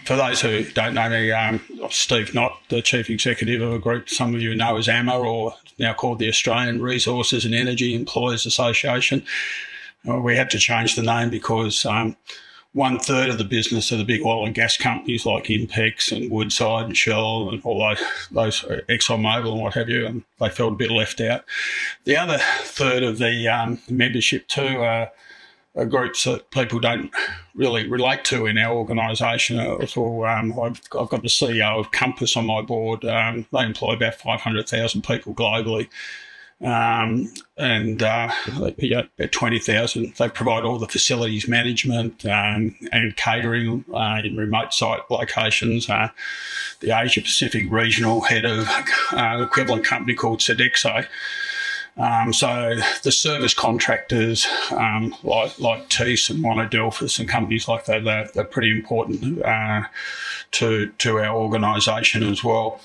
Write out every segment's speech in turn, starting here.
For those who don't know me, Steve Knott, the Chief Executive of a group some of you know as AMA, or now called the Australian Resources and Energy Employers Association. We had to change the name because 1/3 of the business of the big oil and gas companies like Impex and Woodside and Shell and all those ExxonMobil and what have you, and they felt a bit left out. The other third of the membership too are groups that people don't really relate to in our organisation. So I've got the CEO of Compass on my board. They employ about 500,000 people globally. About 20,000. They provide all the facilities management and catering in remote site locations. The Asia Pacific regional head of equivalent company called Sodexo. So the service contractors like Tees and Monadelphous and companies like that, they're pretty important to our organisation as well.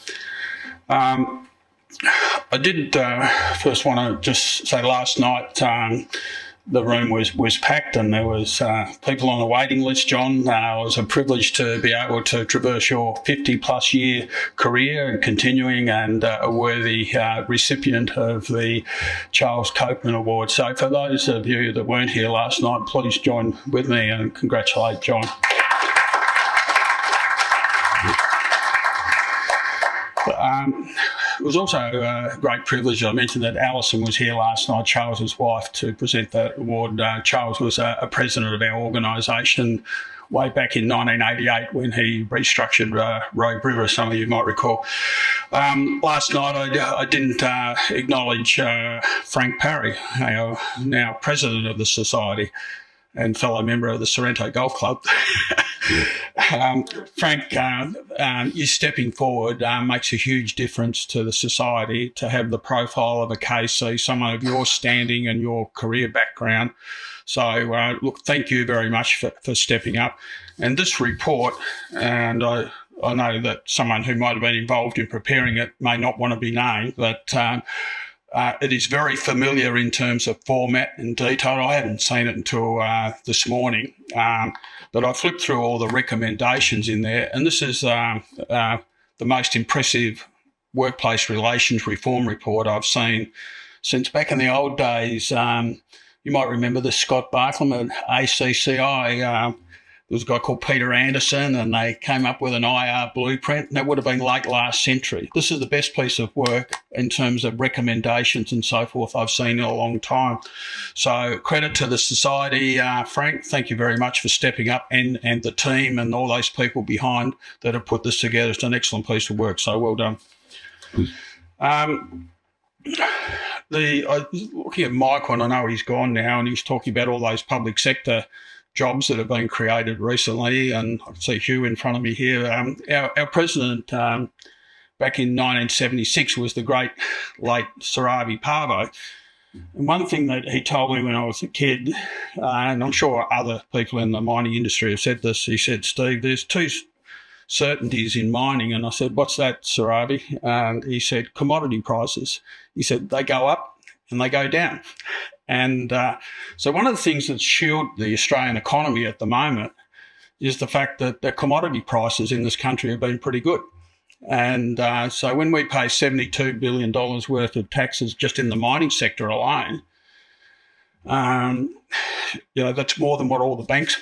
I did first want to just say last night the room was packed and there was people on the waiting list, John. It was a privilege to be able to traverse your 50-plus year career and continuing, and a worthy recipient of the Charles Copeman Award. So for those of you that weren't here last night, please join with me and congratulate John. It was also a great privilege. I mentioned that Alison was here last night, Charles's wife, to present that award. Charles was a president of our organisation way back in 1988 when he restructured Rogue River, some of you might recall. Last night I didn't acknowledge Frank Parry, our now president of the Society and fellow member of the Sorrento Golf Club. Frank, you stepping forward makes a huge difference to the Society to have the profile of a KC, someone of your standing and your career background. So, look, thank you very much for stepping up. And this report, and I know that someone who might have been involved in preparing it may not want to be named, but it is very familiar in terms of format and detail. I hadn't seen it until this morning, but I flipped through all the recommendations in there, and this is the most impressive workplace relations reform report I've seen since back in the old days. You might remember the Scott Barklam at ACCI. There was a guy called Peter Anderson, and they came up with an IR blueprint, and that would have been late last century. This is the best piece of work in terms of recommendations and so forth I've seen in a long time. So credit to the Society, Frank. Thank you very much for stepping up, and the team and all those people behind that have put this together. It's an excellent piece of work, so well done. Looking at Michael, and I know he's gone now, and he's talking about all those public sector jobs that have been created recently, and I can see Hugh in front of me here. Our president back in 1976 was the great late Sir Harvey Parvo. And one thing that he told me when I was a kid, and I'm sure other people in the mining industry have said this, he said, Steve, there's two certainties in mining. And I said, what's that, Sir Harvey? And he said, commodity prices. He said, they go up and they go down. And so one of the things that's shielded the Australian economy at the moment is the fact that the commodity prices in this country have been pretty good. And so when we pay $72 billion worth of taxes just in the mining sector alone, that's more than what all the banks,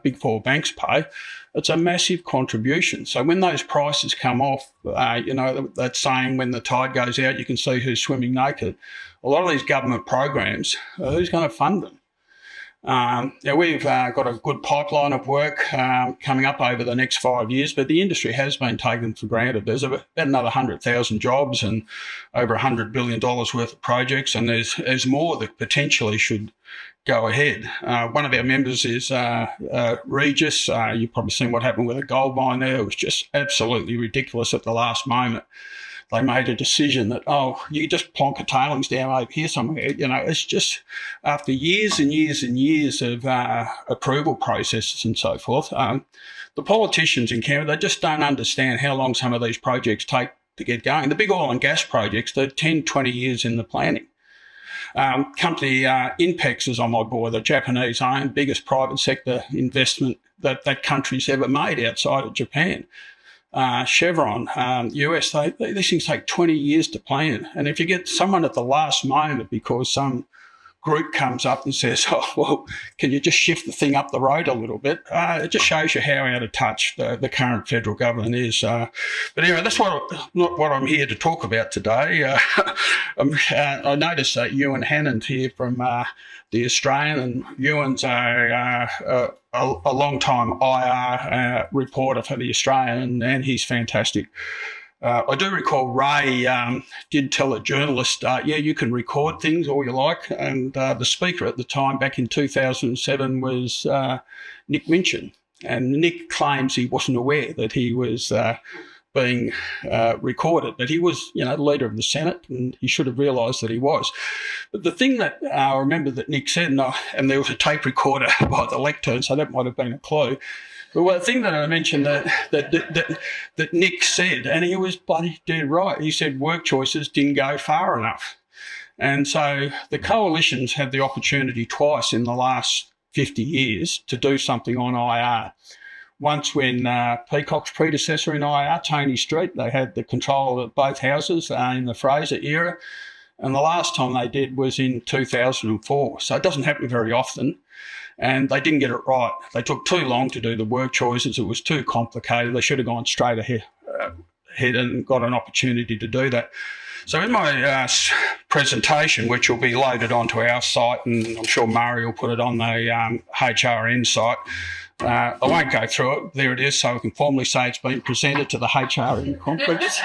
big four banks pay. It's a massive contribution. So when those prices come off, that saying, when the tide goes out, you can see who's swimming naked. A lot of these government programs, who's going to fund them? We've got a good pipeline of work coming up over the next 5 years, but the industry has been taken for granted. There's about another 100,000 jobs and over $100 billion worth of projects, and there's more that potentially should go ahead. One of our members is Regis. You've probably seen what happened with a gold mine there. It was just absolutely ridiculous at the last moment. They made a decision that, you just plonk a tailings down over here somewhere. It's just after years and years and years of approval processes and so forth, the politicians in Canberra, they just don't understand how long some of these projects take to get going. The big oil and gas projects, they're 10, 20 years in the planning. Company Inpex is on my board, the Japanese-owned biggest private sector investment that country's ever made outside of Japan. Chevron, US, these things take 20 years to plan. And if you get someone at the last moment because some group comes up and says, oh, well, can you just shift the thing up the road a little bit? It just shows you how out of touch the current federal government is. But anyway, that's not what I'm here to talk about today. I noticed that Ewan Hannant here from the Australian, and Ewan's a long-time IR reporter for the Australian, and he's fantastic. I do recall Ray did tell a journalist, you can record things all you like. And the speaker at the time, back in 2007, was Nick Minchin. And Nick claims he wasn't aware that he was being recorded, but he was, the leader of the Senate, and he should have realised that he was. But the thing that I remember that Nick said, and there was a tape recorder by the lectern, so that might have been a clue. But the thing that I mentioned that Nick said, and he was bloody dead right, he said work choices didn't go far enough. And so the coalitions had the opportunity twice in the last 50 years to do something on IR. Once when Peacock's predecessor in IR, Tony Street, they had the control of both houses in the Fraser era. And the last time they did was in 2004. So it doesn't happen very often. And they didn't get it right. They took too long to do the work choices. It was too complicated. They should have gone straight ahead and got an opportunity to do that. So in my presentation, which will be loaded onto our site, and I'm sure Murray will put it on the HRN site, I won't go through it. There it is, so we can formally say it's been presented to the HRN conference.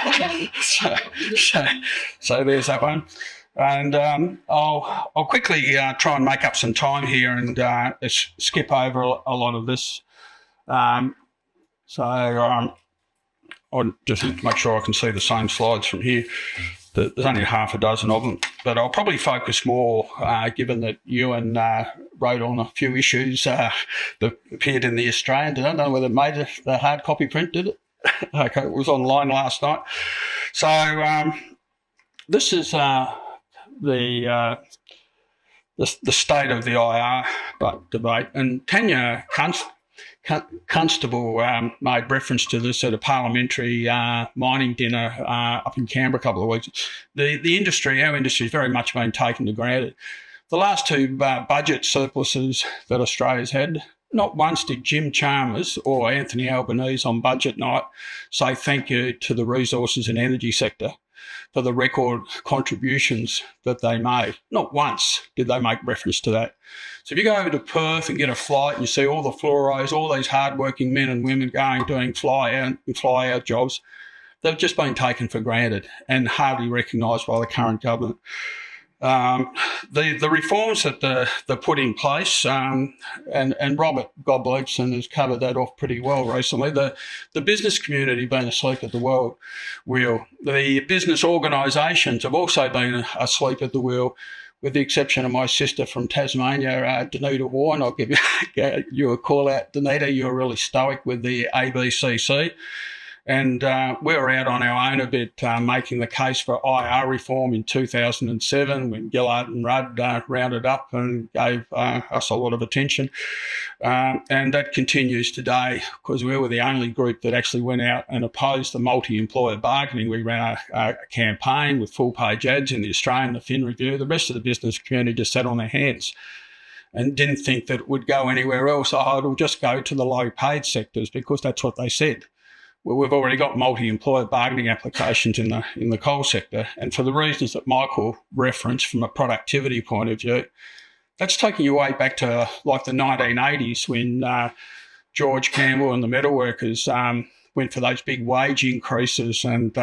so there's that one. And I'll quickly try and make up some time here and skip over a lot of this. I'll just make sure I can see the same slides from here. There's only half a dozen of them, but I'll probably focus more, given that Ewan wrote on a few issues that appeared in the Australian. I don't know whether it made the hard copy print, did it? Okay, it was online last night. So this is the state of the IR debate, and Tanya Constable made reference to this at a parliamentary mining dinner up in Canberra a couple of weeks. The industry, our industry, has very much been taken for granted. The last two budget surpluses that Australia's had, not once did Jim Chalmers or Anthony Albanese on budget night say thank you to the resources and energy sector for the record contributions that they made. Not once did they make reference to that. So if you go over to Perth and get a flight and you see all the fluoros, all these hardworking men and women doing fly-out jobs, they've just been taken for granted and hardly recognised by the current government. The reforms that they're put in place, and Robert Godbledson has covered that off pretty well recently. The business community been asleep at the wheel. The business organisations have also been asleep at the wheel, with the exception of my sister from Tasmania, Danita Warren. I'll give you a call out, Danita. You're really stoic with the ABCC. And we were out on our own a bit, making the case for IR reform in 2007 when Gillard and Rudd rounded up and gave us a lot of attention. And that continues today because we were the only group that actually went out and opposed the multi-employer bargaining. We ran a campaign with full-page ads in the Australian, the Fin Review. The rest of the business community just sat on their hands and didn't think that it would go anywhere else. Oh, it'll just go to the low-paid sectors because that's what they said. Well, we've already got multi-employer bargaining applications in the coal sector, and for the reasons that Michael referenced from a productivity point of view, that's taking you way back to like the 1980s when George Campbell and the metalworkers went for those big wage increases, and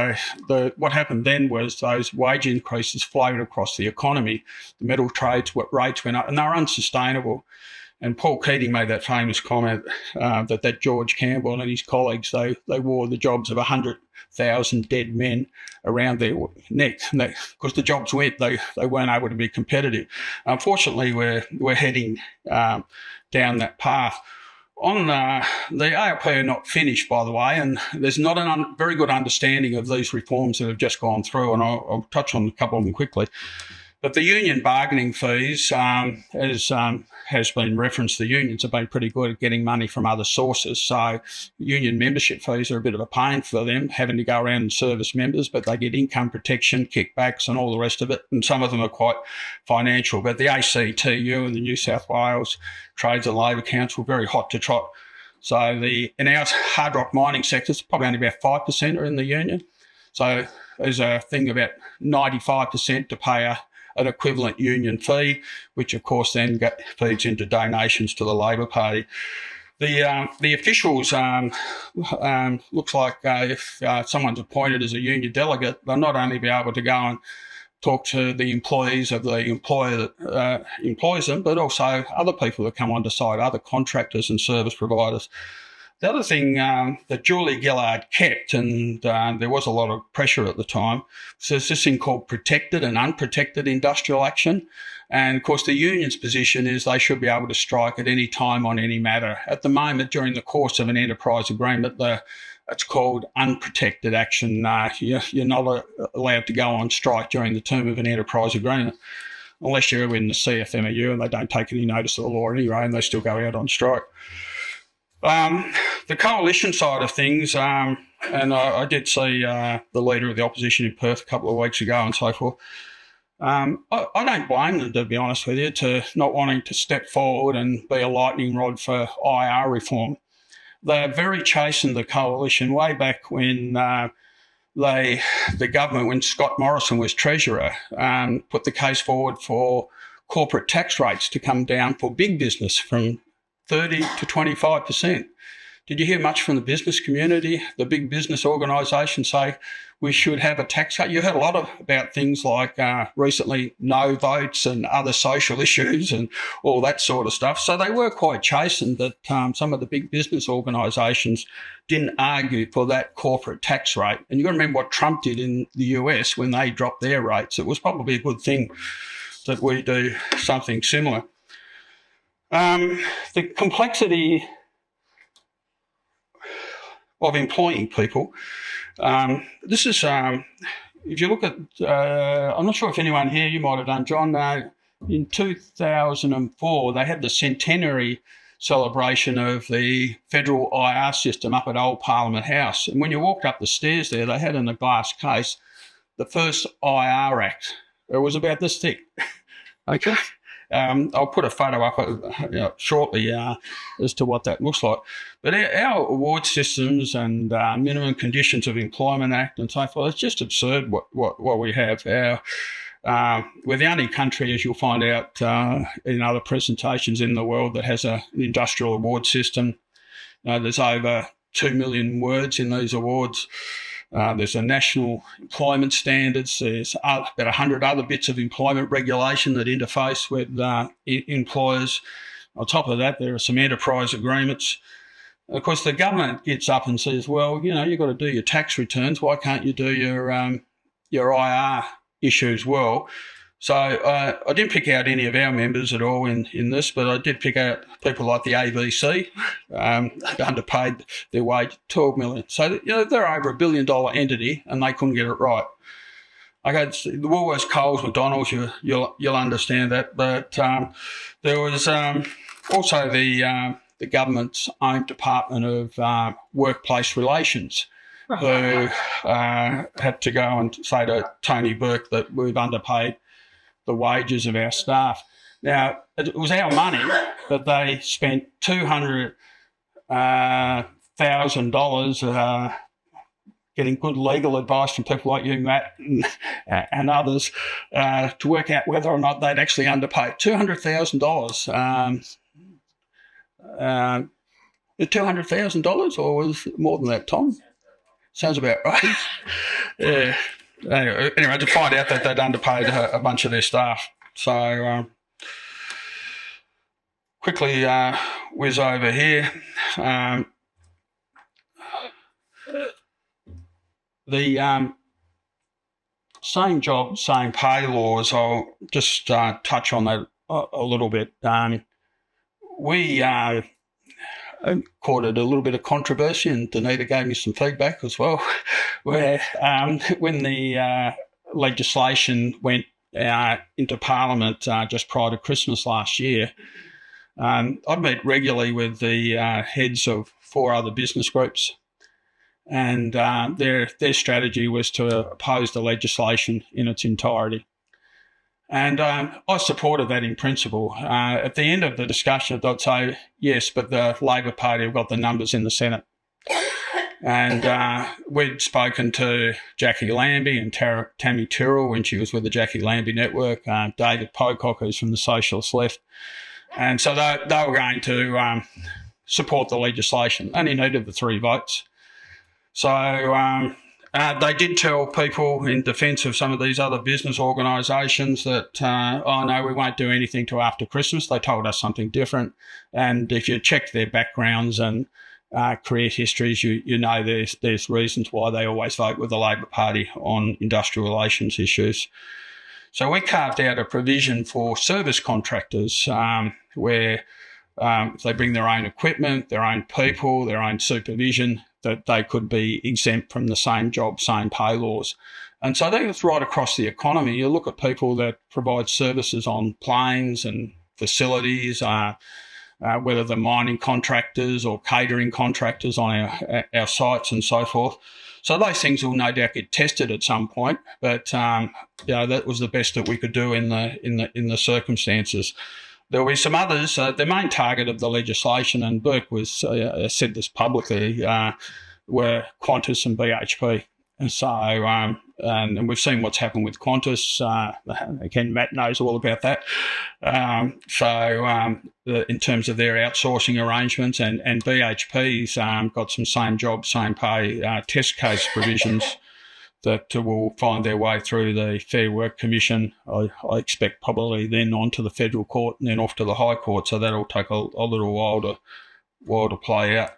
what happened then was those wage increases flowed across the economy. The metal trades, rates went up, and they were unsustainable. And Paul Keating made that famous comment that George Campbell and his colleagues, they wore the jobs of 100,000 dead men around their neck. Because the jobs went, they weren't able to be competitive. Unfortunately, we're heading down that path. On the ALP are not finished, by the way, and there's not a very good understanding of these reforms that have just gone through, and I'll touch on a couple of them quickly. But the union bargaining fees, has been referenced, the unions have been pretty good at getting money from other sources. So union membership fees are a bit of a pain for them, having to go around and service members, but they get income protection, kickbacks and all the rest of it. And some of them are quite financial. But the ACTU and the New South Wales Trades and Labour Council, very hot to trot. So in our hard rock mining sectors, probably only about 5% are in the union. So there's a thing about 95% to pay an equivalent union fee, which of course then feeds into donations to the Labor Party. The officials, looks like if someone's appointed as a union delegate, they'll not only be able to go and talk to the employees of the employer that employs them, but also other people that come onto site, other contractors and service providers. The other thing that Julie Gillard kept, and there was a lot of pressure at the time, was this thing called protected and unprotected industrial action. And, of course, the union's position is they should be able to strike at any time on any matter. At the moment, during the course of an enterprise agreement, it's called unprotected action. You're not allowed to go on strike during the term of an enterprise agreement, unless you're in the CFMEU and they don't take any notice of the law anyway, and they still go out on strike. The coalition side of things, and I did see the leader of the opposition in Perth a couple of weeks ago and so forth. I don't blame them, to be honest with you, to not wanting to step forward and be a lightning rod for IR reform. They're very chastened, the coalition, way back when the government, when Scott Morrison was Treasurer, put the case forward for corporate tax rates to come down for big business from 30 to 25%. Did you hear much from the business community, the big business organisations say we should have a tax cut? You heard a lot about things like recently no votes and other social issues and all that sort of stuff. So they were quite chastened that some of the big business organisations didn't argue for that corporate tax rate. And you've got to remember what Trump did in the US when they dropped their rates. It was probably a good thing that we do something similar. The complexity of employing people. This is, if you look at, I'm not sure if anyone here, you might have done, John, in 2004, they had the centenary celebration of the federal IR system up at Old Parliament House. And when you walked up the stairs there, they had in a glass case the first IR Act. It was about this thick. Okay. I'll put a photo up shortly as to what that looks like. But our award systems and minimum conditions of employment act and so forth, it's just absurd what we have. We're the only country, as you'll find out in other presentations in the world, that has an industrial award system. There's over 2 million words in these awards. There's a national employment standards. There's about 100 other bits of employment regulation that interface with employers. On top of that, there are some enterprise agreements. Of course, the government gets up and says, well, you've got to do your tax returns. Why can't you do your IR issues well? So I didn't pick out any of our members at all in this, but I did pick out people like the ABC, underpaid their wage, 12 million. So, they're over $1 billion entity and they couldn't get it right. Okay, the Woolworths, Coles, McDonald's, you'll understand that. But there was also the government's own Department of Workplace Relations, who had to go and say to Tony Burke that we've underpaid the wages of our staff. Now, it was our money, but they spent $200,000 getting good legal advice from people like you, Matt, and others to work out whether or not they'd actually underpaid. $200,000. $200,000, or was it more than that, Tom? Sounds about right. Yeah. Anyway, to find out that they'd underpaid a bunch of their staff. So quickly whiz over here. The same job, same pay laws, I'll just touch on that a little bit. We courted a little bit of controversy, and Danita gave me some feedback as well, where when the legislation went into Parliament just prior to Christmas last year, I'd met regularly with the heads of 4 other business groups, and their strategy was to oppose the legislation in its entirety. And I supported that in principle. At the end of the discussion, I'd say, yes, but the Labor Party have got the numbers in the Senate. And we'd spoken to Jackie Lambie and Tammy Tyrrell when she was with the Jackie Lambie Network, David Pocock, who's from the Socialist Left. And so they were going to support the legislation. Only needed the 3 votes. So they did tell people in defence of some of these other business organisations that, oh, no, we won't do anything till after Christmas. They told us something different. And if you check their backgrounds and career histories, you know there's reasons why they always vote with the Labor Party on industrial relations issues. So we carved out a provision for service contractors where if they bring their own equipment, their own people, their own supervision, that they could be exempt from the same job, same pay laws. And so that's right across the economy. You look at people that provide services on planes and facilities, whether they're mining contractors or catering contractors on our sites and so forth. So those things will no doubt get tested at some point, but that was the best that we could do in the circumstances. There will be some others. The main target of the legislation, and Burke said this publicly, were Qantas and BHP. And so, and we've seen what's happened with Qantas. Again, Matt knows all about that. In terms of their outsourcing arrangements, and BHP's got some same job, same pay test case provisions that will find their way through the Fair Work Commission. I expect probably then on to the Federal Court and then off to the High Court. So that'll take a little while to play out.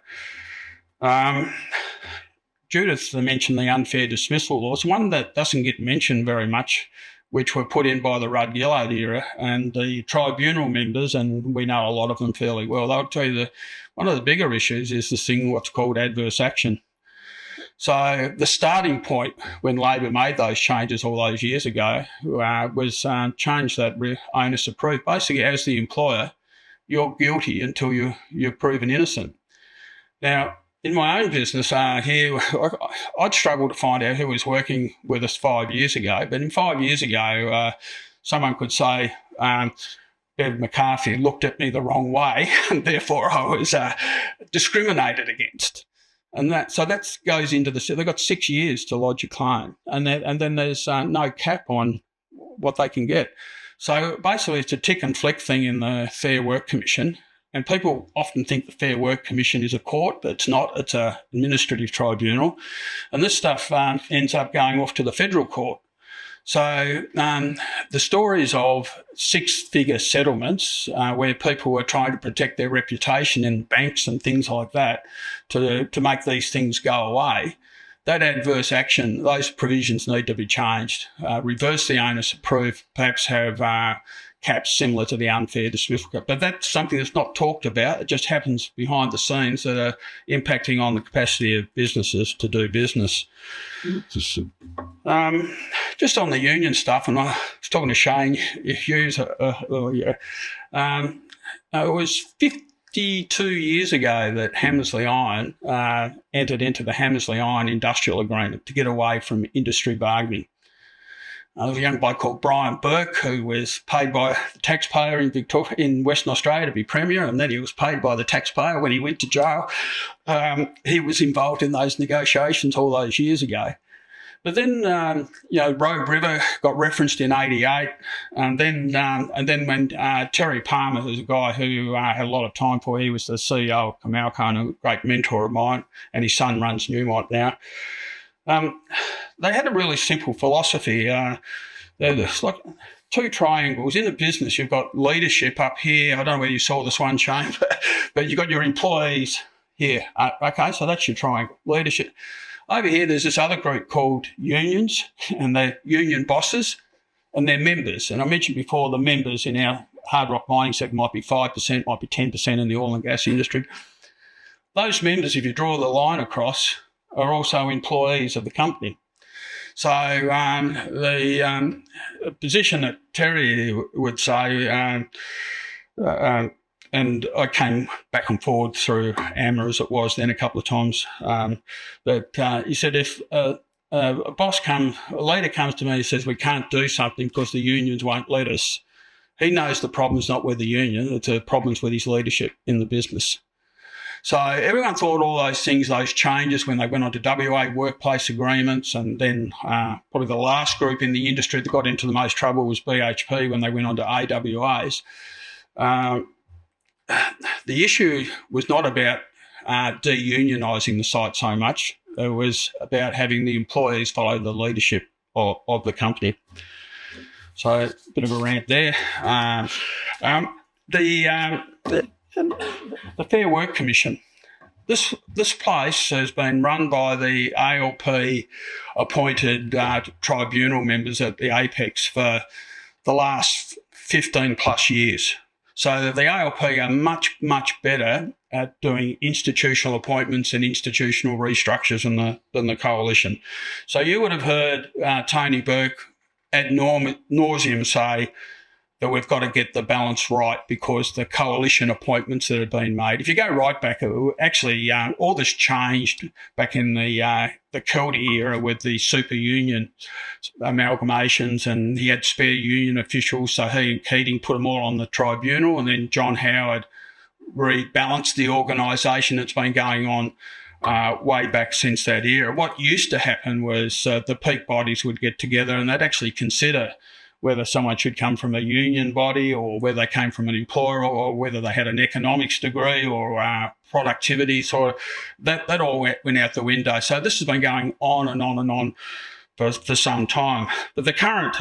Judith mentioned the unfair dismissal laws. One that doesn't get mentioned very much, which were put in by the Rudd-Gillard era, and the tribunal members, and we know a lot of them fairly well, they'll tell you that one of the bigger issues is this thing, what's called adverse action. So the starting point when Labor made those changes all those years ago was change that onus of proof. Basically, as the employer, you're guilty until you're proven innocent. Now, in my own business here, I'd struggle to find out who was working with us 5 years ago. But in 5 years ago, someone could say, Bev McCarthy looked at me the wrong way, and therefore I was discriminated against. And that goes into they've got 6 years to lodge a claim, and then there's no cap on what they can get. So basically, it's a tick and flick thing in the Fair Work Commission. And people often think the Fair Work Commission is a court, but it's not. It's an administrative tribunal. And this stuff ends up going off to the federal court. So the stories of 6-figure settlements where people were trying to protect their reputation in banks and things like that to make these things go away, that adverse action, those provisions need to be changed. Reverse the onus of proof, perhaps have caps similar to the unfair dismissal cap. But that's something that's not talked about. It just happens behind the scenes that are impacting on the capacity of businesses to do business. Just on the union stuff, and I was talking to Shane Hughes it was 52 years ago that Hamersley Iron entered into the Hamersley Iron Industrial Agreement to get away from industry bargaining. There was a young bloke called Brian Burke who was paid by the taxpayer in Western Australia to be Premier, and then he was paid by the taxpayer when he went to jail. He was involved in those negotiations all those years ago. But then, Rogue River got referenced in '88, and then when Terry Palmer, who's a guy who had a lot of time for, he was the CEO of Comalco and a great mentor of mine, and his son runs Newmont now. They had a really simple philosophy. There's like 2 triangles. In the business, you've got leadership up here. I don't know whether you saw this one, Shane, but you've got your employees here. Okay, so that's your triangle, leadership. Over here, there's this other group called unions, and they're union bosses and their members. And I mentioned before, the members in our hard rock mining sector might be 5%, might be 10% in the oil and gas industry. Those members, if you draw the line across, are also employees of the company. So the position that Terry would say, and I came back and forward through AMA as it was then a couple of times, that he said if a leader comes to me and says we can't do something because the unions won't let us, he knows the problem's not with the union, it's the problem's with his leadership in the business. So everyone thought all those things, those changes when they went on to WA workplace agreements, and then probably the last group in the industry that got into the most trouble was BHP when they went on to AWAs. The issue was not about de-unionising the site so much. It was about having the employees follow the leadership of the company. So a bit of a rant there. The Fair Work Commission. This place has been run by the ALP-appointed tribunal members at the Apex for the last 15 plus years. So the ALP are much, much better at doing institutional appointments and institutional restructures than the coalition. So you would have heard Tony Burke ad nauseum say that we've got to get the balance right because the coalition appointments that have been made. If you go right back, actually all this changed back in the Keldy era with the super union amalgamations, and he had spare union officials, so he and Keating put them all on the tribunal, and then John Howard rebalanced the organisation that's been going on way back since that era. What used to happen was the peak bodies would get together and they'd actually consider whether someone should come from a union body or whether they came from an employer or whether they had an economics degree or productivity. So that all went out the window. So this has been going on and on and on for some time. But the current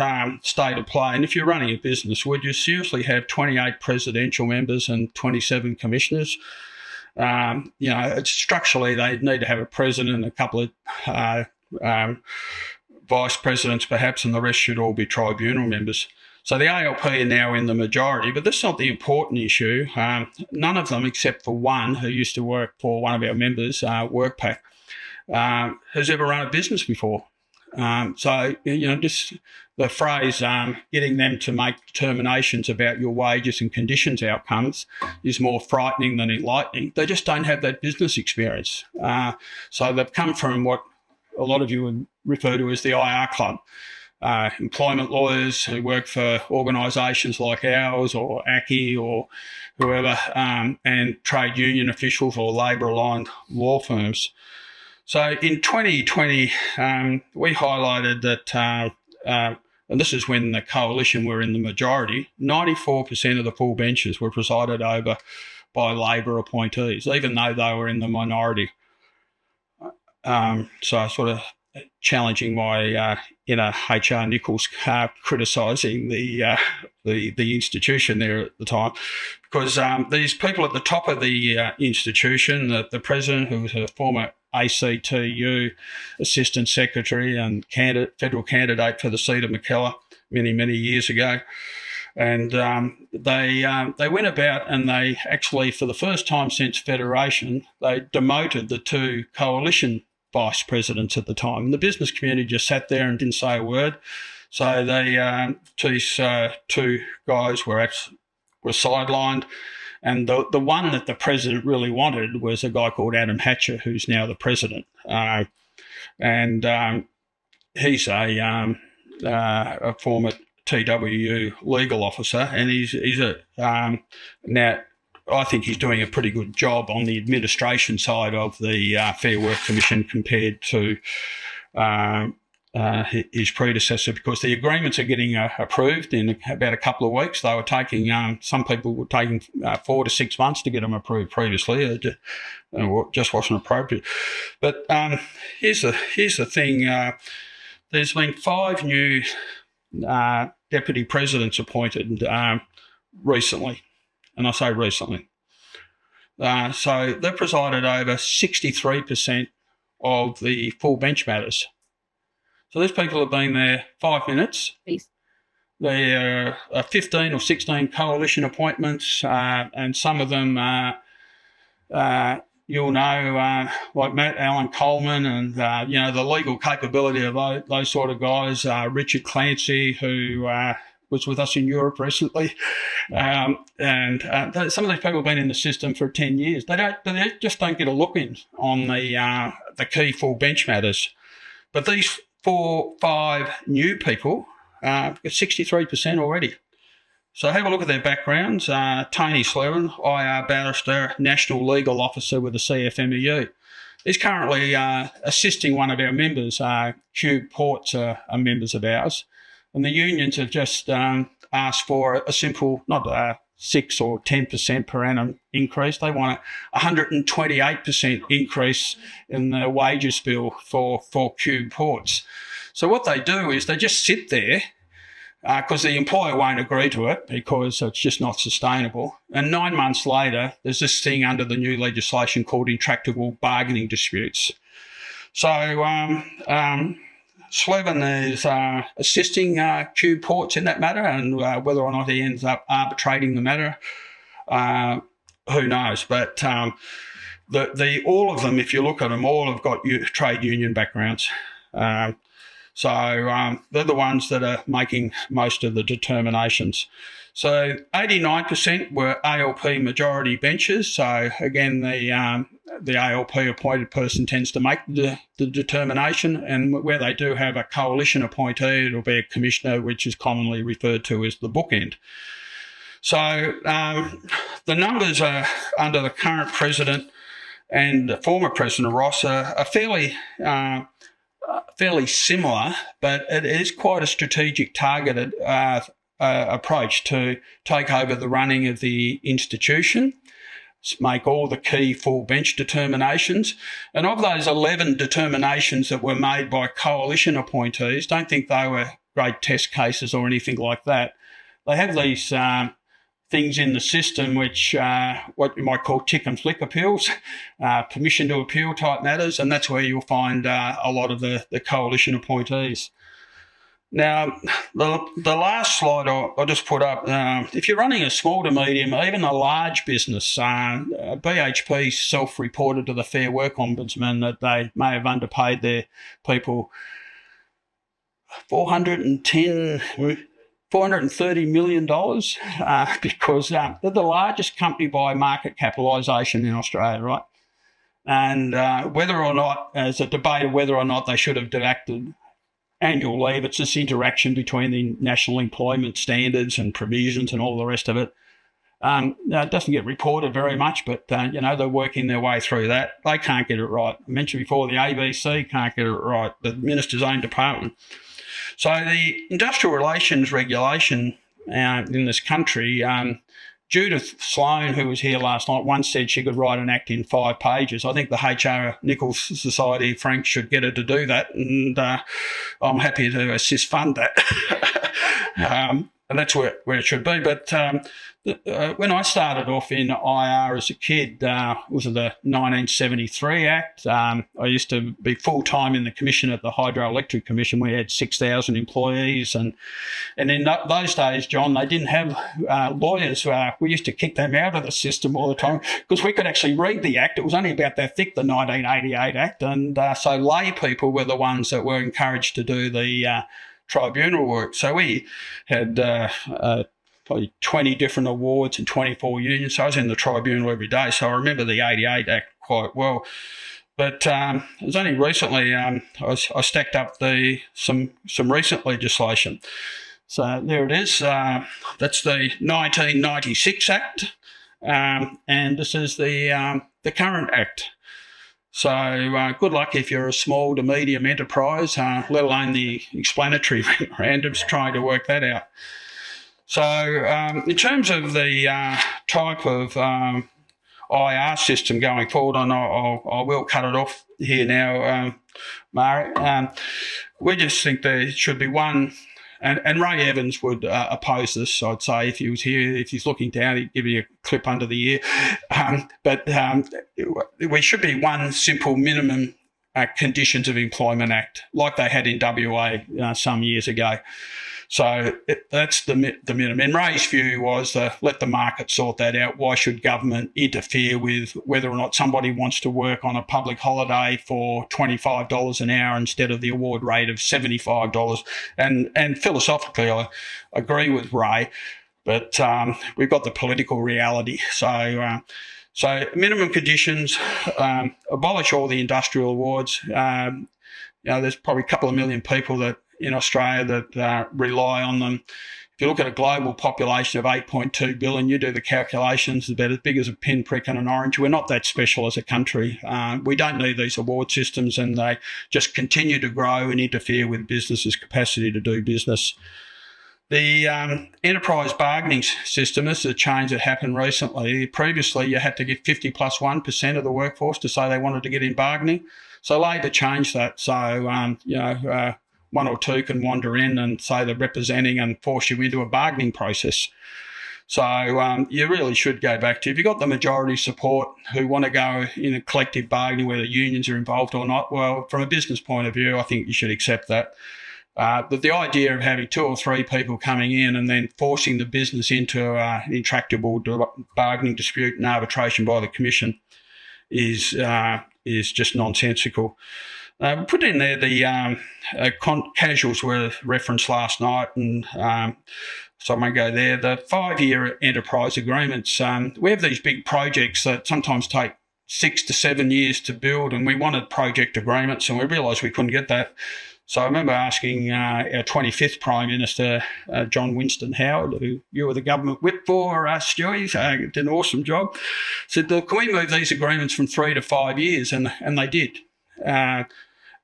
state of play, and if you're running a business, would you seriously have 28 presidential members and 27 commissioners? Structurally, they need to have a president and a couple of vice presidents perhaps, and the rest should all be tribunal members. So the ALP are now in the majority, but that's not the important issue. None of them, except for one who used to work for one of our members, WorkPac, has ever run a business before. So just the phrase getting them to make determinations about your wages and conditions outcomes is more frightening than enlightening. They just don't have that business experience. So they've come from what a lot of you would refer to as the IR Club, employment lawyers who work for organisations like ours or ACCI or whoever, and trade union officials or labour-aligned law firms. So in 2020, we highlighted that, and this is when the coalition were in the majority, 94% of the full benches were presided over by Labor appointees, even though they were in the minority. So sort of challenging my inner HR Nicholls criticising the institution there at the time, because these people at the top of the institution, the president, who was a former ACTU assistant secretary and federal candidate for the seat of Mackellar many, many years ago, and they went about and they actually, for the first time since Federation, they demoted the two coalition vice presidents at the time. The business community just sat there and didn't say a word. So these two guys were sidelined. And the one that the president really wanted was a guy called Adam Hatcher, who's now the president. He's a former TWU legal officer, and he's now I think he's doing a pretty good job on the administration side of the Fair Work Commission compared to his predecessor, because the agreements are getting approved in about a couple of weeks. They were taking, some people were taking 4 to 6 months to get them approved previously. It just wasn't appropriate. But here's the thing. There's been 5 new deputy presidents appointed recently. And I say recently. So they presided over 63% of the full bench matters. So these people have been there 5 minutes. Please. There are 15 or 16 coalition appointments, and some of them you'll know, like Matt Allen Coleman and, the legal capability of those sort of guys, Richard Clancy, who was with us in Europe recently. Some of these people have been in the system for 10 years. They just don't get a look in on the key full bench matters. But these 4-5 new people, get 63% already. So have a look at their backgrounds. Tony Slevin, IR barrister, National Legal Officer with the CFMEU. He's currently assisting one of our members. Cube Ports are members of ours. And the unions have just asked for a simple, not 6 or 10% per annum increase. They want a 128% increase in the wages bill for Cube Ports. So what they do is they just sit there because the employer won't agree to it because it's just not sustainable. And 9 months later, there's this thing under the new legislation called intractable bargaining disputes. So Slevin is assisting Cube Ports in that matter, and whether or not he ends up arbitrating the matter, who knows. But all of them, if you look at them, all have got trade union backgrounds. So they're the ones that are making most of the determinations. So 89% were ALP majority benches. So again, the ALP appointed person tends to make the determination, and where they do have a coalition appointee, it'll be a commissioner, which is commonly referred to as the bookend. So the numbers are under the current president and the former President Ross are fairly similar, but it is quite a strategic targeted approach to take over the running of the institution, make all the key full bench determinations. And of those 11 determinations that were made by coalition appointees, don't think they were great test cases or anything like that. They have these things in the system which what you might call tick and flick appeals, permission to appeal type matters, and that's where you'll find a lot of the coalition appointees. Now, the last slide I'll just put up, if you're running a small to medium, even a large business, BHP self-reported to the Fair Work Ombudsman that they may have underpaid their people $430 million because they're the largest company by market capitalisation in Australia, right? And whether or not, there's a debate of whether or not they should have deducted annual leave. It's this interaction between the national employment standards and provisions and all the rest of it. It doesn't get reported very much, but, they're working their way through that. They can't get it right. I mentioned before, the ABC can't get it right, the Minister's own department. So the industrial relations regulation in this country, Judith Sloan, who was here last night, once said she could write an act in 5 pages. I think the HR Nicholls Society, Frank, should get her to do that, and I'm happy to assist fund that. And that's where it should be. But when I started off in IR as a kid, was the 1973 Act. I used to be full-time in the commission at the Hydroelectric Commission. We had 6,000 employees. And in those days, John, they didn't have lawyers. We used to kick them out of the system all the time because we could actually read the Act. It was only about that thick, the 1988 Act. And so lay people were the ones that were encouraged to do the tribunal work. So we had probably 20 different awards and 24 unions. So I was in the tribunal every day. So I remember the 88 Act quite well. But it was only recently I stacked up some recent legislation. So there it is. That's the 1996 Act, and this is the current Act. So good luck if you're a small to medium enterprise, let alone the explanatory memorandums trying to work that out. So in terms of the type of IR system going forward, and I will cut it off here now, Mari, we just think there should be one, and Ray Evans would oppose this, I'd say, if he was here. If he's looking down, he'd give you a clip under the ear. But we should be one simple minimum Conditions of Employment Act, like they had in WA some years ago. So that's the minimum. And Ray's view was let the market sort that out. Why should government interfere with whether or not somebody wants to work on a public holiday for $25 an hour instead of the award rate of $75? And philosophically, I agree with Ray, but we've got the political reality. So minimum conditions, abolish all the industrial awards. There's probably a couple of million people that in Australia that rely on them. If you look at a global population of 8.2 billion, you do the calculations, about as big as a pinprick and an orange. We're not that special as a country. We don't need these award systems, and they just continue to grow and interfere with businesses' capacity to do business. The enterprise bargaining system, this is a change that happened recently. Previously, you had to get 50 plus 1% of the workforce to say they wanted to get in bargaining. So Labor changed that. So, one or two can wander in and say they're representing and force you into a bargaining process. So you really should go back to, if you've got the majority support who want to go in a collective bargaining, whether unions are involved or not, well, from a business point of view, I think you should accept that. But the idea of having two or three people coming in and then forcing the business into an intractable bargaining dispute and arbitration by the Commission is just nonsensical. Put in there the casuals were referenced last night, and so I won't go there. The 5-year enterprise agreements, we have these big projects that sometimes take 6 to 7 years to build, and we wanted project agreements, and we realised we couldn't get that. So I remember asking our 25th Prime Minister, John Winston Howard, who you were the government whip for, Stewie, did an awesome job, said, look, can we move these agreements from 3 to 5 years? And they did.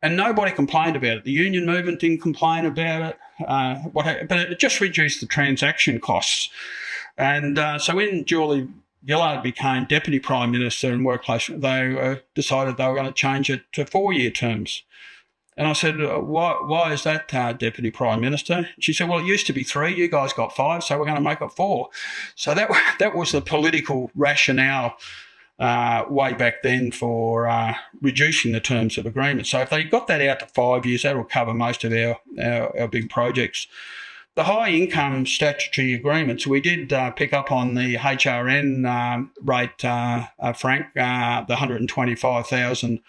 And nobody complained about it. The union movement didn't complain about it, but it just reduced the transaction costs. And so when Julie Gillard became Deputy Prime Minister in Workplace, they decided they were going to change it to 4-year terms. And I said, why is that, Deputy Prime Minister? She said, well, it used to be 3. You guys got 5, so we're going to make it 4. So that was the political rationale way back then for reducing the terms of agreement. So if they got that out to 5 years, that will cover most of our big projects. The high income statutory agreements, we did pick up on the HRN rate, Frank, the $125,000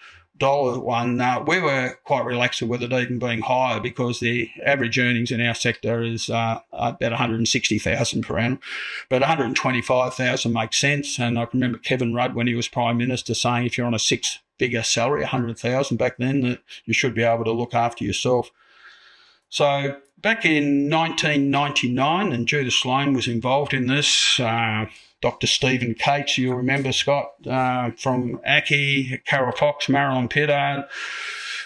one. We were quite relaxed with it even being higher because the average earnings in our sector is about $160,000 per annum, but $125,000 makes sense. And I can remember Kevin Rudd, when he was Prime Minister, saying if you're on a 6-figure salary, $100,000 back then, that you should be able to look after yourself. So back in 1999, and Judith Sloan was involved in this, Dr. Stephen Cates, you'll remember, Scott, from ACCI, Carol Fox, Marilyn Pittard.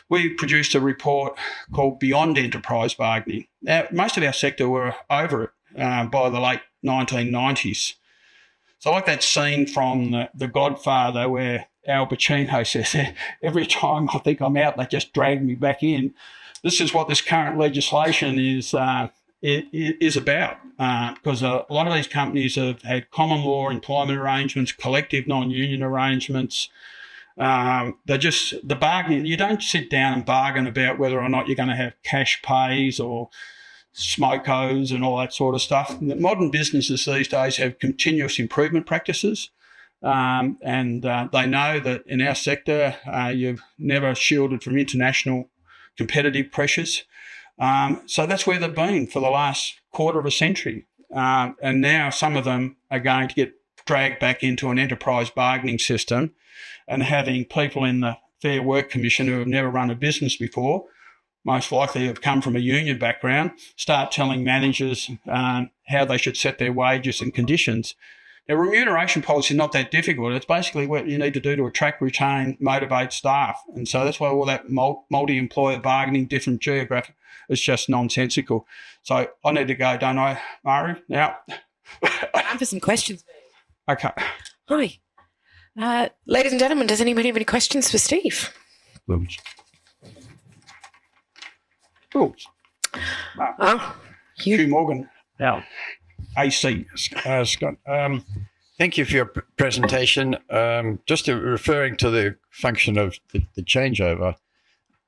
We produced a report called Beyond Enterprise Bargaining. Now, most of our sector were over it by the late 1990s. So like that scene from The Godfather where Al Pacino says, every time I think I'm out, they just drag me back in. This is what this current legislation is about, because a lot of these companies have had common law employment arrangements, collective non-union arrangements. They're just the bargaining. You don't sit down and bargain about whether or not you're going to have cash pays or smokos and all that sort of stuff. Modern businesses these days have continuous improvement practices, and they know that in our sector you've never shielded from international competitive pressures. So that's where they've been for the last quarter of a century. And now some of them are going to get dragged back into an enterprise bargaining system, and having people in the Fair Work Commission who have never run a business before, most likely have come from a union background, start telling managers how they should set their wages and conditions. Now, remuneration policy is not that difficult. It's basically what you need to do to attract, retain, motivate staff. And so that's why all that multi-employer bargaining, different geographic, is just nonsensical. So I need to go, don't I, Mari? Now. Time for some questions. Okay. Hi. Ladies and gentlemen, does anybody have any questions for Steve? Cool. Hugh Morgan. Now, AC. Scott, thank you for your presentation. Just referring to the function of the changeover,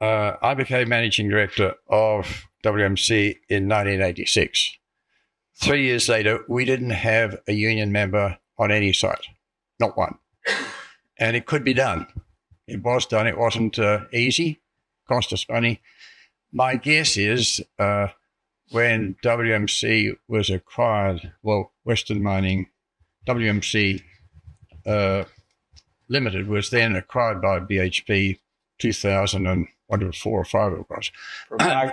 I became managing director of WMC in 1986. 3 years later, we didn't have a union member on any site, not one. And it could be done. It was done. It wasn't easy, cost us money. My guess is when WMC was acquired, well, Western Mining, WMC Limited was then acquired by BHP 2004 or 5 it was.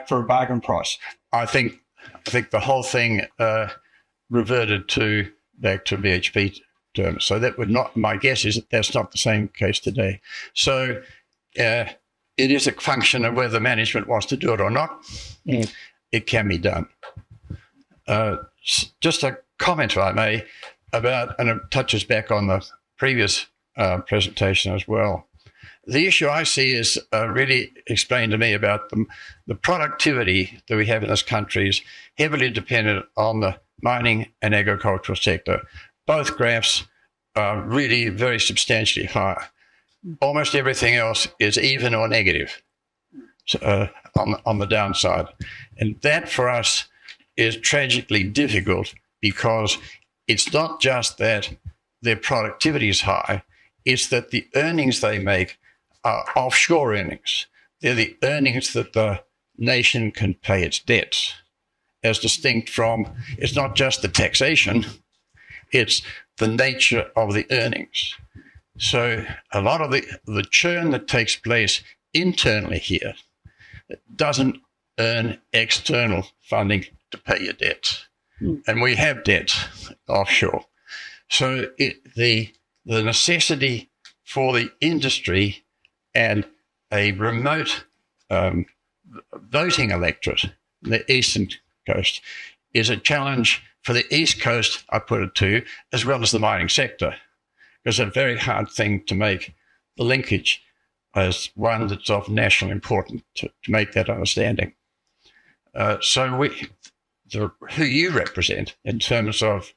For a bargain price. I think the whole thing reverted back to BHP terms. So that would not. My guess is that that's not the same case today. So it is a function of whether management wants to do it or not. Mm. It can be done. Just a comment, if I may, about, and it touches back on the previous presentation as well. The issue I see is really explained to me about the productivity that we have in this country is heavily dependent on the mining and agricultural sector. Both graphs are really very substantially higher. Almost everything else is even or negative on the downside. And that for us is tragically difficult because it's not just that their productivity is high, it's that the earnings they make are offshore earnings. They're the earnings that the nation can pay its debts, as distinct from, it's not just the taxation, it's the nature of the earnings. So a lot of the churn that takes place internally here doesn't earn external funding to pay your debts. And we have debts offshore. So the necessity for the industry and a remote voting electorate in the eastern coast is a challenge for the East Coast, I put it to, as well as the mining sector. It's a very hard thing to make the linkage as one that's of national importance to make that understanding. So who you represent in terms of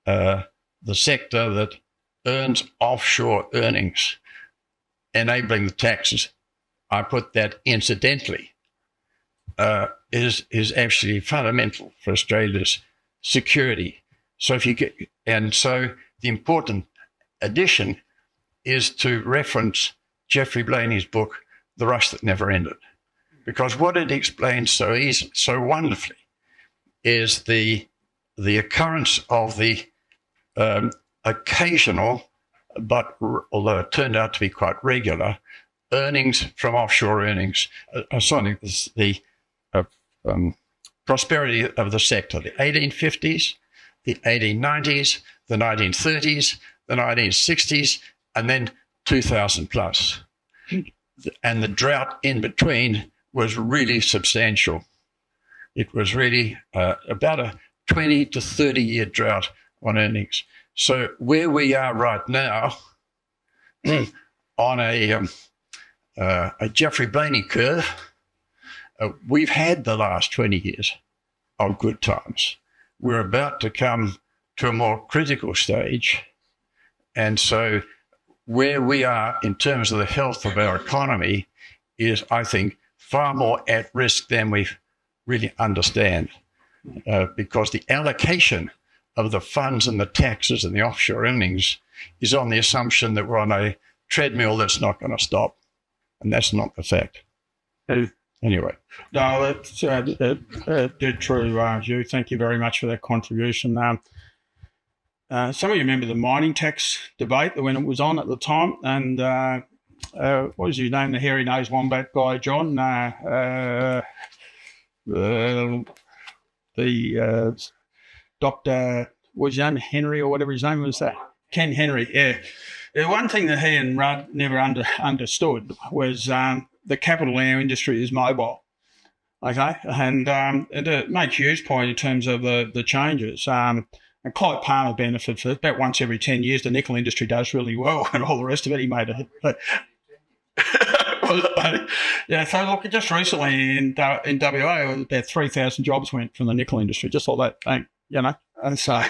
the sector that earns offshore earnings, enabling the taxes, I put that incidentally, is actually fundamental for Australia's security. So so the important addition is to reference Geoffrey Blaney's book, The Rush That Never Ended, because what it explains so wonderfully is the occurrence of the occasional, but although it turned out to be quite regular, earnings from offshore earnings, the prosperity of the sector, the 1850s, the 1890s, the 1930s, the 1960s, and then 2000 plus. And the drought in between was really substantial. It was really about a 20 to 30 year drought on earnings. So where we are right now on a Geoffrey Blaney curve, we've had the last 20 years of good times. We're about to come to a more critical stage. And so where we are in terms of the health of our economy is, I think, far more at risk than we really understand, because the allocation of the funds and the taxes and the offshore earnings is on the assumption that we're on a treadmill that's not going to stop. And that's not the fact. Anyway. No, that's dead true, Hugh. Thank you very much for that contribution. Some of you remember the mining tax debate when it was on at the time, and what was his name, the hairy-nosed wombat guy, John? Dr. what was his name, Henry or whatever his name was, Ken Henry, yeah. The one thing that he and Rudd never understood was the capital in our industry is mobile, okay? And to make Hugh's point in terms of the changes, and Clive Palmer benefits for it. About once every 10 years, the nickel industry does really well, and all the rest of it, he made it. Yeah, so look, just recently in WA, about 3,000 jobs went from the nickel industry, just like that. And so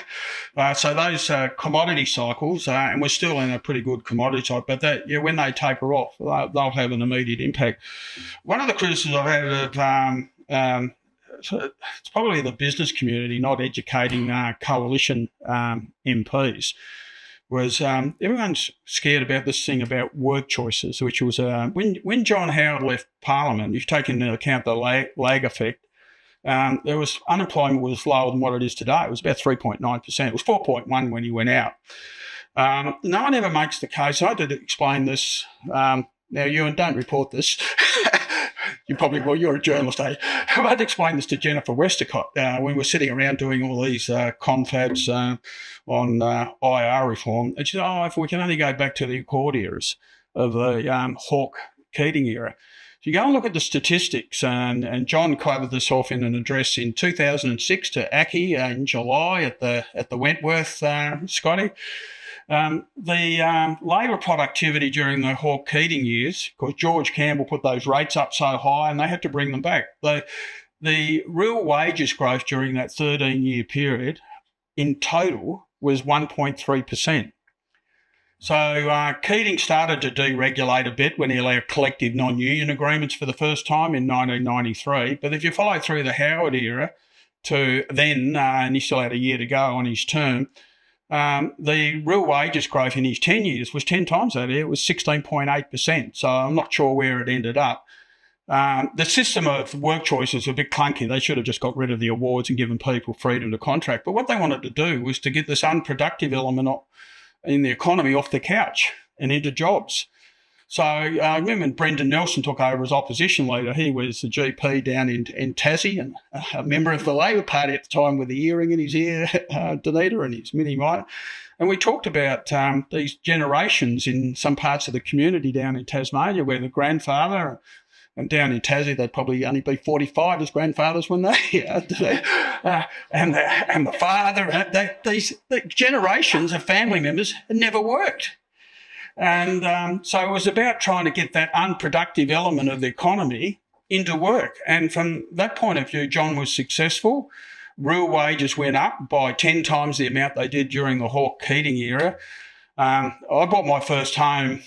those commodity cycles, and we're still in a pretty good commodity cycle, but when they taper off, they'll have an immediate impact. One of the criticisms I've had of so it's probably the business community not educating coalition MPs was everyone's scared about this thing about work choices, which was when John Howard left Parliament, you've taken into account the lag effect, there was unemployment was lower than what it is today. It was about 3.9%. It was 4.1 when he went out. No one ever makes the case. I did explain this. Now, Ewan, don't report this. You probably will. You're a journalist, eh? I had to explain this to Jennifer Westacott when we were sitting around doing all these confabs on IR reform. And she said, if we can only go back to the Accord eras of the Hawke-Keating era. So you go and look at the statistics, and John covered this off in an address in 2006 to ACCI in July at the Wentworth, Scotty. The labour productivity during the Hawke-Keating years, because George Campbell put those rates up so high and they had to bring them back. The real wages growth during that 13-year period in total was 1.3%. So Keating started to deregulate a bit when he allowed collective non-union agreements for the first time in 1993. But if you follow through the Howard era to then, and he still had a year to go on his term, the real wages growth in his 10 years was 10 times that. It was 16.8%. So I'm not sure where it ended up. The system of work choices was a bit clunky. They should have just got rid of the awards and given people freedom to contract. But what they wanted to do was to get this unproductive element in the economy off the couch and into jobs. So I remember when Brendan Nelson took over as opposition leader, he was the GP down in Tassie and a member of the Labor Party at the time with the earring in his ear, Dunedin, and his mini mitre. And we talked about these generations in some parts of the community down in Tasmania where the grandfather, and down in Tassie, they'd probably only be 45 as grandfathers when and the father, the generations of family members had never worked. And so it was about trying to get that unproductive element of the economy into work. And from that point of view, John was successful. Real wages went up by 10 times the amount they did during the Hawke-Keating era. I bought my first home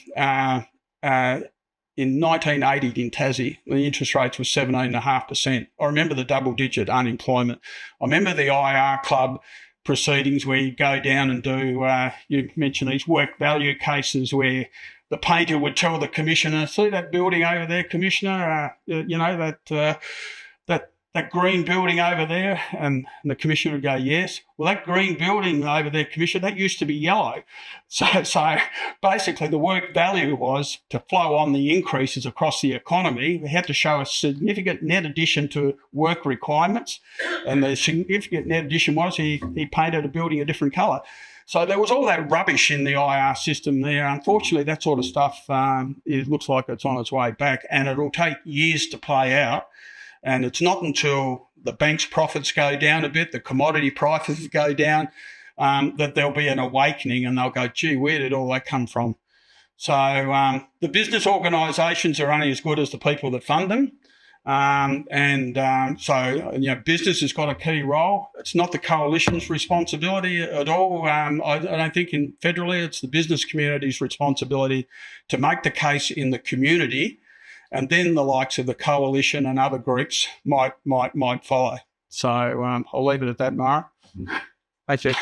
in 1980 in Tassie. The interest rates were 17.5%. I remember the double-digit unemployment. I remember the IR club proceedings where you go down and do, you mentioned these work value cases where the painter would tell the commissioner, see that building over there, commissioner, that green building over there? And the commissioner would go, yes. Well, that green building over there, commissioner, that used to be yellow. So basically the work value was to flow on the increases across the economy. We had to show a significant net addition to work requirements. And the significant net addition was he painted a building a different colour. So there was all that rubbish in the IR system there. Unfortunately, that sort of stuff, it looks like it's on its way back, and it'll take years to play out. And it's not until the bank's profits go down a bit, the commodity prices go down, that there'll be an awakening and they'll go, gee, where did all that come from? So the business organisations are only as good as the people that fund them. So business has got a key role. It's not the coalition's responsibility at all. I don't think federally it's the business community's responsibility to make the case in the community, and then the likes of the coalition and other groups might follow. So I'll leave it at that, Mara. Thank you.